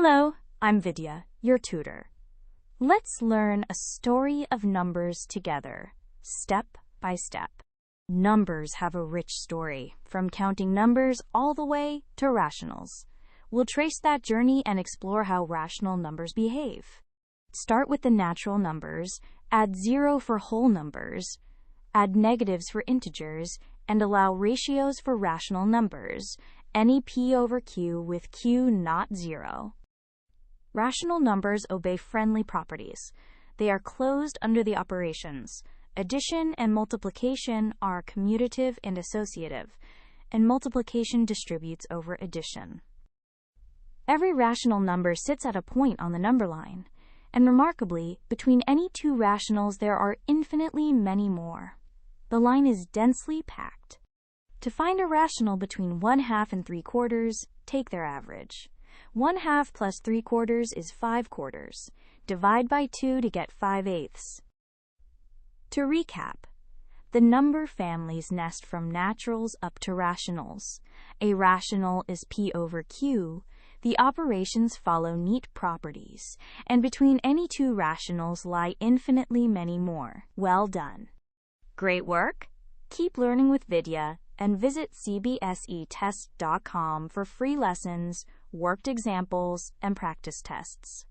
Hello, I'm Vidya, your tutor. Let's learn a story of numbers together, step by step. Numbers have a rich story, from counting numbers all the way to rationals. We'll trace that journey and explore how rational numbers behave. Start with the natural numbers, add 0 for whole numbers, add negatives for integers, and allow ratios for rational numbers, any p over q with q not 0. Rational numbers obey friendly properties. They are closed under the operations. Addition and multiplication are commutative and associative, and multiplication distributes over addition. Every rational number sits at a point on the number line, and remarkably, between any two rationals there are infinitely many more. The line is densely packed. To find a rational between 1/2 and 3/4, take their average. 1/2 plus 3/4 is 5/4. Divide by 2 to get 5/8. To recap, the number families nest from naturals up to rationals. A rational is p over q. The operations follow neat properties, and between any two rationals lie infinitely many more. Well done. Great work! Keep learning with Vidya and visit CBSETest.com for free lessons, worked examples, and practice tests.